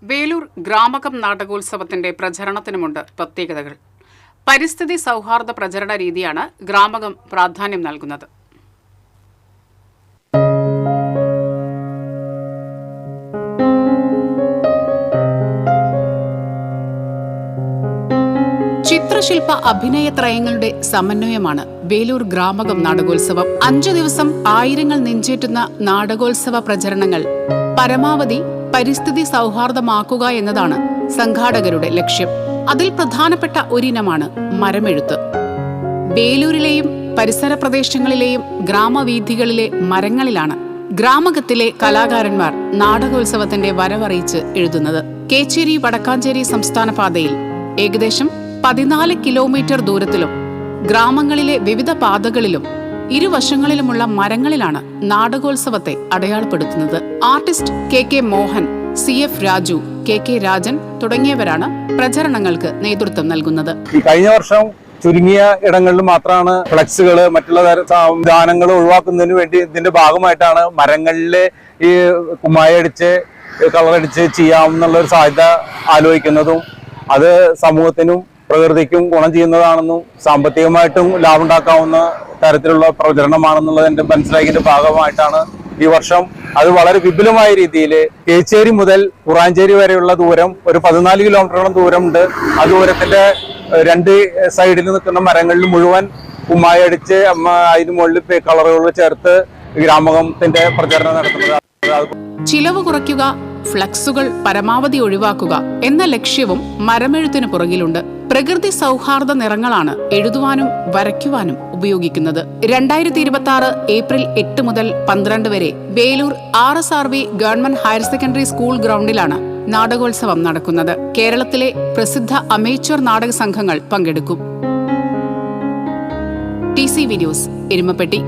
വേലൂർ ഗ്രാമകം നാടകോത്സവത്തിന്റെ പ്രചരണത്തിനുമുണ്ട് പ്രത്യേകതകൾ. പരിസ്ഥിതി സൗഹാർദ്ദ പ്രചരണ രീതിയാണ് ഗ്രാമകം പ്രാധാന്യം നൽകുന്നത്. ചിത്രശില്പ അഭിനയത്രയങ്ങളുടെ സമന്വയമാണ് വേലൂർ ഗ്രാമകം നാടകോത്സവം. 5 ദിവസം ആയിരങ്ങൾ നെഞ്ചേറ്റുന്ന നാടകോത്സവ പ്രചരണങ്ങൾ പരമാവധി പരിസ്ഥിതി സൗഹാർദ്ദമാക്കുക എന്നതാണ് സംഘാടകരുടെ ലക്ഷ്യം. അതിൽ പ്രധാനപ്പെട്ട ഒരിനമാണ് മരമെഴുത്ത്. വേലൂരിലെയും പരിസര പ്രദേശങ്ങളിലെയും ഗ്രാമവീഥികളിലെ മരങ്ങളിലാണ് ഗ്രാമകത്തിലെ കലാകാരന്മാർ നാടകോത്സവത്തിന്റെ വരവറിയിച്ച് എഴുതുന്നത്. കേച്ചേരി വടക്കാഞ്ചേരി സംസ്ഥാന പാതയിൽ ഏകദേശം 14 കിലോമീറ്റർ ദൂരത്തിലും ഗ്രാമങ്ങളിലെ വിവിധ പാതകളിലും ഇരുവശങ്ങളിലുമുള്ള മരങ്ങളിലാണ് നാടകോത്സവത്തെ അടയാളപ്പെടുത്തുന്നത്. Artist K Mohan, CF Raju, K Rajan തുടങ്ങിയവരാണ് പ്രചരണങ്ങൾക്ക് നേതൃത്വം നൽകുന്നത്. കഴിഞ്ഞ വർഷം ചുരുങ്ങിയ ഇടങ്ങളിൽ മാത്രമാണ് ഫ്ലക്സുകൾ മറ്റുള്ള സംവിധാനങ്ങൾ ഒഴിവാക്കുന്നതിന് വേണ്ടി ഇതിന്റെ ഭാഗമായിട്ടാണ് മരങ്ങളിലെ ഈ കുമ്മായടിച്ച് കളറടിച്ച് ചെയ്യാമെന്നുള്ള ഒരു സാധ്യത ആലോചിക്കുന്നതും അത് സമൂഹത്തിനും പ്രകൃതിക്കും ഗുണം ചെയ്യുന്നതാണെന്നും സാമ്പത്തികമായിട്ടും ലാഭം ഉണ്ടാക്കാവുന്ന തരത്തിലുള്ള പ്രചരണമാണെന്നുള്ളത് എന്റെ മനസ്സിലാക്കിയതിന്റെ ഭാഗമായിട്ടാണ് ഈ വർഷം അത് വളരെ വിപുലമായ രീതിയിൽ കേച്ചേരി മുതൽ കുറാഞ്ചേരി വരെയുള്ള ദൂരം ഒരു 14 കിലോമീറ്ററോളം ദൂരമുണ്ട്. ആ ദൂരത്തിന്റെ 2 സൈഡിൽ നിൽക്കുന്ന മരങ്ങളിൽ മുഴുവൻ കുമ്മായി അടിച്ച് അതിന് മുകളിൽ കളറുകൾ ചേർത്ത് ഗ്രാമകത്തിന്റെ പ്രചരണം നടത്തുന്നത്. ചിലവ് കുറയ്ക്കുക, ഫ്ലക്സുകൾ പരമാവധി ഒഴിവാക്കുക എന്ന ലക്ഷ്യവും മരമെഴുത്തിന് പുറകിലുണ്ട്. പ്രകൃതി സൗഹാർദ്ദ നിറങ്ങളാണ് എഴുതുവാനും വരയ്ക്കുവാനും ഉപയോഗിക്കുന്നത്. 2026 ഏപ്രിൽ 8 മുതൽ 12 വരെ Velur RSRV government higher secondary school ഗ്രൗണ്ടിലാണ് നാടകോത്സവം നടക്കുന്നത്. കേരളത്തിലെ പ്രസിദ്ധ അമേച്വർ നാടക സംഘങ്ങൾ പങ്കെടുക്കും. TCV news, Erumapetty.